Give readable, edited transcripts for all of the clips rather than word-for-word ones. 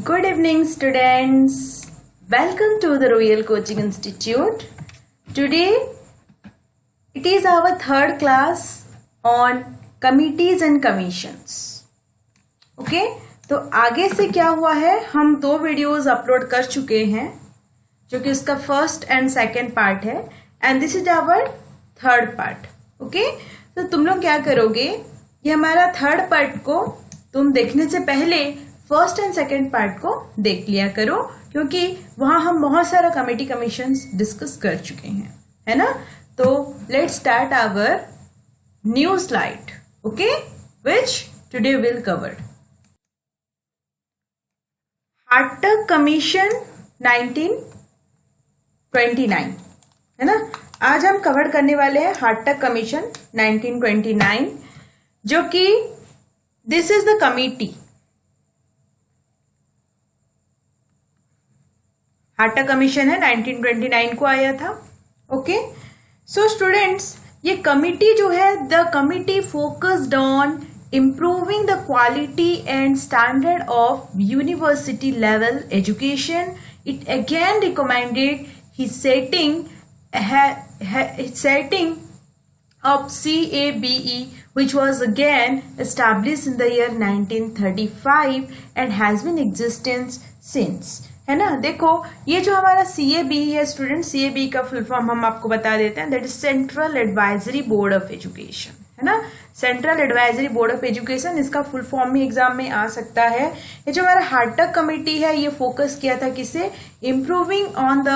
Good evening, students. Welcome to the Royal Coaching Institute. Today, it is our third class on committees and commissions. Okay? तो आगे से क्या हुआ है, हम 2 वीडियोस अपलोड कर चुके हैं जो कि उसका फर्स्ट एंड सेकेंड पार्ट है and this is our third part. Okay, तो तुम लोग क्या करोगे, ये हमारा थर्ड पार्ट को तुम देखने से पहले फर्स्ट एंड सेकेंड पार्ट को देख लिया करो, क्योंकि वहां हम बहुत सारा कमेटी कमीशंस डिस्कस कर चुके हैं, है ना. तो let's start our new slide. Okay, which today will cover Hartog commission 1929, है ना. आज हम कवर करने वाले हैं हार्टग कमीशन 1929, जो कि this is the committee. Hartog commission है 1929 को आया था. ओके, सो स्टूडेंट्स, ये कमिटी जो है, the committee focused on improving the quality and standard of university level education. It again recommended his setting of CABE, which was again established in the year 1935 and has been existence since. है ना. देखो, ये जो हमारा CABE है student, CABE का full form हम आपको बता देते हैं, that is central advisory board of education, है ना. Central advisory board of education, इसका फुल फॉर्म भी एग्जाम में आ सकता है. ये जो हमारा हार्टग कमेटी है, ये फोकस किया था किसे, improving on the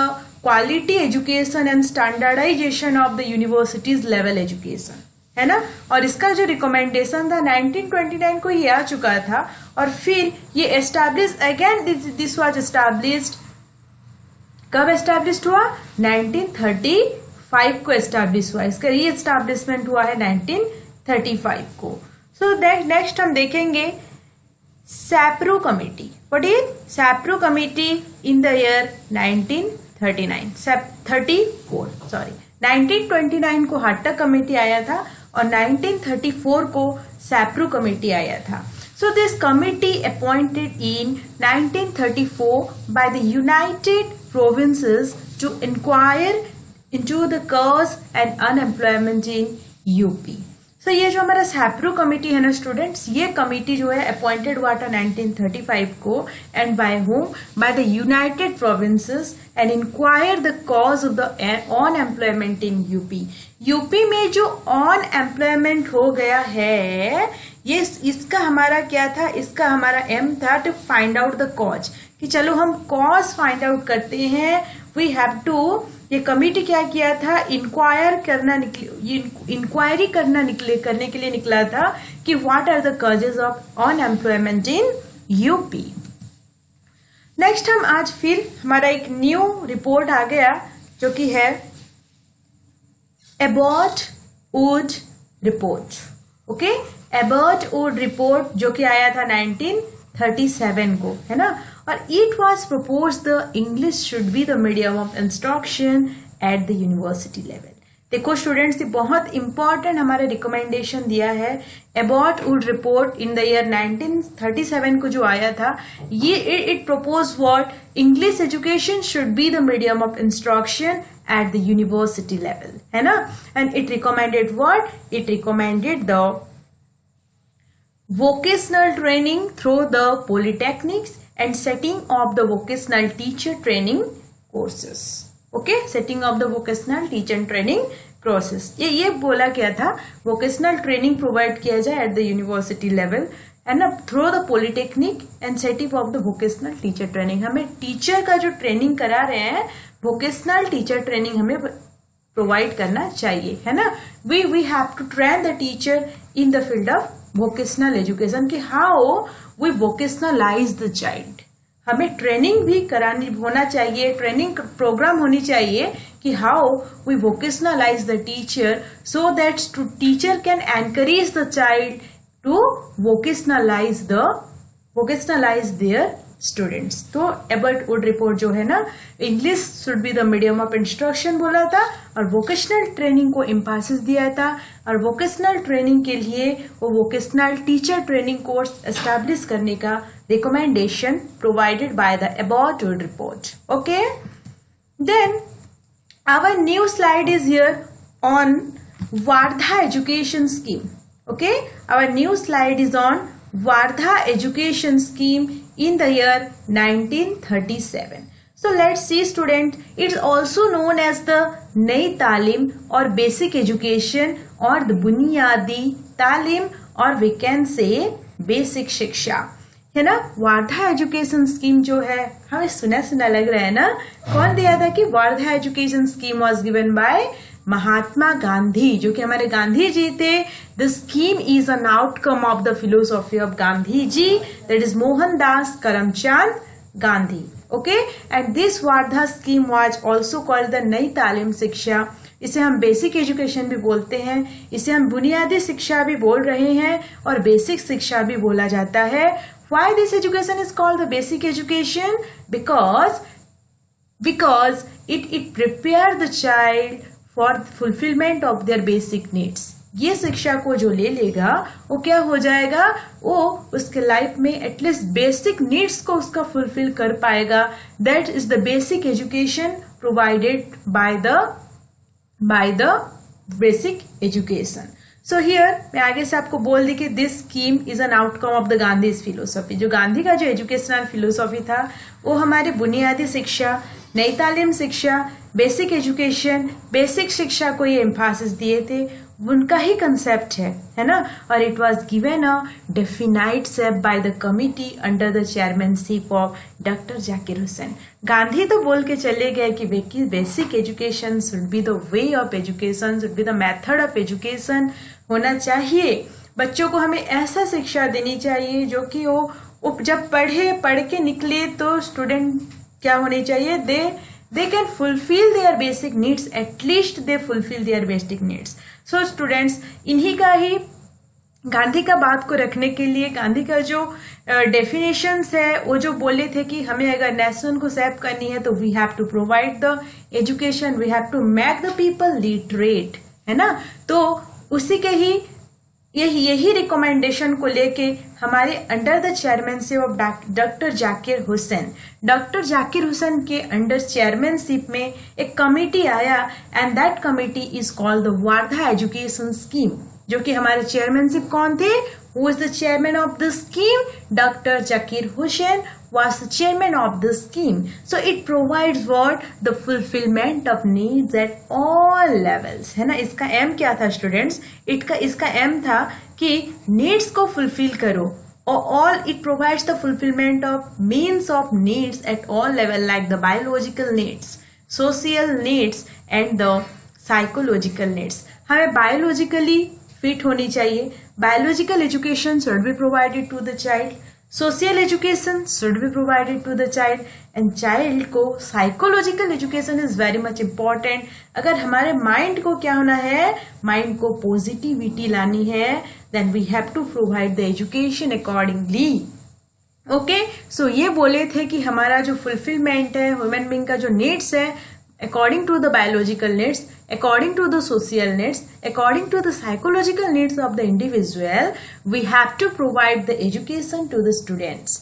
quality education and standardisation of the universities level education, है ना. और इसका जो रिकमेंडेशन था 1929 को ये आ चुका था, और फिर ये establish again, this was established. कब एस्टैब्लिश्ड हुआ, 1935 को एस्टैब्लिश हुआ. इसका री एस्टैब्लिशमेंट हुआ है 1935 को. सो नेक्स्ट हम देखेंगे सैप्रो committee. What is सैप्रो committee in the year 1929 को हार्टग कमेटी आया था और 1934 को सैप्रो कमेटी आया था. So this committee appointed in 1934 by the United Provinces to inquire into the cause and unemployment in UP. So ये जो हमारा सैप्रो कमिटी है ना स्टूडेंट्स, ये कमिटी जो है अपॉइंटेड हुआ था 1935 को, and by home, by the United Provinces, and inquire the cause of the unemployment in UP. UP में जो अनएम्प्लॉयमेंट हो गया है, ये इसका हमारा क्या था, इसका हमारा एम था to find out the cause, कि चलो हम कॉज फाइंड आउट करते हैं. वी हैव टू, ये कमिटी क्या किया था, इंक्वायरी करने के लिए निकला था कि what are the causes of unemployment in UP. Next हम आज फिर हमारा एक न्यू रिपोर्ट आ गया जो कि है Abbott would report. Okay, Abbott would report जो कि आया था 1937 को, है ना. और it was propose the English should be the medium of instruction at the university level. देखो स्टूडेंट्स, ये बहुत इंपॉर्टेंट हमारे रिकमेंडेशन दिया है. Abbott would report in the year 1937 को जो आया था, ये it propose what, English education should be the medium of instruction at the university level, है ना. And it recommended what, it recommended the vocational training through the polytechnics and setting of the vocational teacher training courses. Okay, setting of the vocational teacher training courses. ये बोला क्या था, vocational training provide किया जाए at the university level and through the polytechnic and setting of the vocational teacher training. हमें teacher का जो training करा रहे हैं, vocational teacher training हमें प्रोवाइड करना चाहिए, है ना. we have to train the teacher in the field of vocational education, कि how we vocationalize the child. हमें ट्रेनिंग भी करानी होना चाहिए, ट्रेनिंग प्रोग्राम होनी चाहिए कि how we vocationalize the teacher so that teacher can encourage the child to vocationalize their students. तो एबर्ट वुड रिपोर्ट जो है ना, English should be the medium of instruction बोला था और वोकेशनल ट्रेनिंग को एम्फासिस दिया था, और वोकेशनल ट्रेनिंग के लिए वो vocational teacher training course establish करने का recommendation provided by the Abbott Wood report. Okay, then our new slide is here on Wardha education scheme. Okay, our new slide is on Wardha education scheme in the year 1937. So let's see student, it's also known as the नई तालीम और basic education or the बुनियादी तालीम or we can say basic शिक्षा, है ना। Wardha education scheme जो है, हमें सुना सुना लग रहा है ना, कौन दिया था कि Wardha education scheme was given by Mahatma Gandhi, जो कि हमारे गांधी जी थे। The scheme is an outcome of the philosophy of Gandhi ji, that is Mohandas Karamchand Gandhi. Okay, and this Wardha scheme was also called the Nai Talim शिक्षा। इसे हम बेसिक एजुकेशन भी बोलते हैं, इसे हम बुनियादी शिक्षा भी बोल रहे हैं और बेसिक शिक्षा भी बोला जाता है। Why this education is called the basic education? Because it prepare the child for fulfillment of their basic needs. ये शिक्षा को जो ले लेगा वो क्या हो जाएगा, वो उसके लाइफ में एटलीस्ट बेसिक नीड्स को उसका फुलफिल कर पाएगा। That is the basic education provided by the basic education. So here मैं आगे से आपको बोल दी कि this scheme is an outcome of the Gandhi philosophy. जो गांधी का जो एजुकेशनल फिलोसॉफी था वो हमारे बुनियादी शिक्षा, नई तालीम शिक्षा, बेसिक एजुकेशन, बेसिक शिक्षा को ये एम्फासिस दिए थे, उनका ही कंसेप्ट है ना। और it was given a definite step by the committee under the chairmanship of doctor Zakir Hussain. Gandhi तो बोल के चले गए कि basic education should be the way of education, should be the method of education होना चाहिए। बच्चों को हमें ऐसा शिक्षा देनी चाहिए जो कि वो जब पढ़ के निकले तो स्टूडेंट क्या होने चाहिए, they can fulfill their basic needs, at least they fulfill their basic needs. So students, इन्हीं का ही गांधी का बात को रखने के लिए गांधी का जो डेफिनेशंस है वो जो बोले थे कि हमें अगर नेशन को सेव करनी है तो we have to provide the education, we have to make the people literate, है ना। तो उसी के ही यही रिकमेंडेशन को लेके हमारे under the chairmanship of doctor Zakir Hussain के अंडर चेयरमैनशिप में एक कमेटी आया and that committee is called the Wardha education scheme. जो कि हमारे चेयरमैनशिप कौन थे, who is the chairman of the scheme, doctor Zakir Hussain was the chairman of the scheme. So it provides what, the fulfillment of needs at all levels, है ना। इसका M क्या था स्टूडेंट्स, इसका एम था कि नीड्स को फुलफिल करो और all it provides the fulfilment of means of needs at all level like the biological needs, social needs and the psychological needs. हमें बायोलॉजिकली फिट होनी चाहिए, biological education should be provided to the child, social education should be provided to the child and child को psychological education is very much important. अगर हमारे mind को क्या होना है, माइंड को पॉजिटिविटी लानी है, then we have to provide the education accordingly. Okay, so ये बोले थे कि हमारा जो फुलफिलमेंट है ह्यूमन बीइंग का जो नीड्स है according to the biological needs, according to the social needs, according to the psychological needs of the individual, we have to provide the education to the students.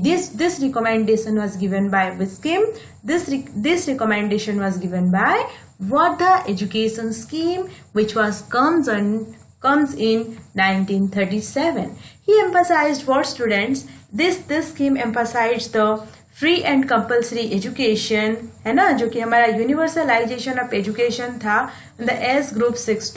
This recommendation was given by which scheme? This recommendation was given by Wardha Education Scheme, which was comes in 1937. He emphasized what students? This scheme emphasized the free and compulsory education, है ना, जो कि हमारा universalization of education था in the age group 6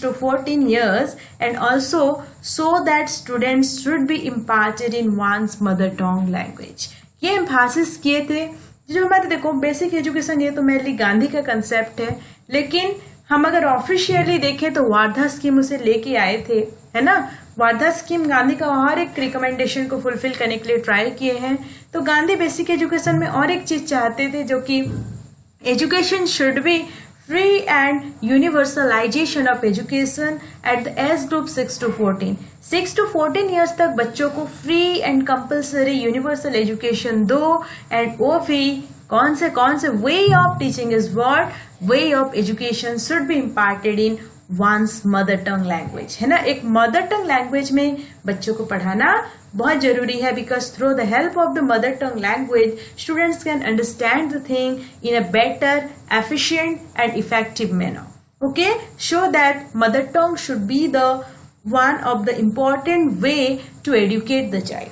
to 14 years, and also so that students should be imparted in one's mother tongue language. ये एम्फासिस किए थे। जो हमारे देखो बेसिक एजुकेशन ये तो मेनली गांधी का कंसेप्ट है, लेकिन हम अगर ऑफिशियली देखें तो वार्धा स्कीम उसे लेके आए थे, है ना। वार्धा स्कीम गांधी का और एक रिकमेंडेशन को फुलफिल करने के लिए ट्राई किए हैं। तो गांधी बेसिक एजुकेशन में और एक चीज चाहते थे जो कि education should B free and universalization of education at the age group 6 to 14. 6 to 14 years तक बच्चों को free and compulsory universal education दो, and वो भी कौन से way of teaching is what? Way of education should be imparted in one's mother tongue language, है ना. एक mother tongue language में बच्चों को पढ़ाना बहुत जरूरी है, because through the help of the mother tongue language students can understand the thing in a better, efficient and effective manner. Okay, show that mother tongue should be the one of the important way to educate the child.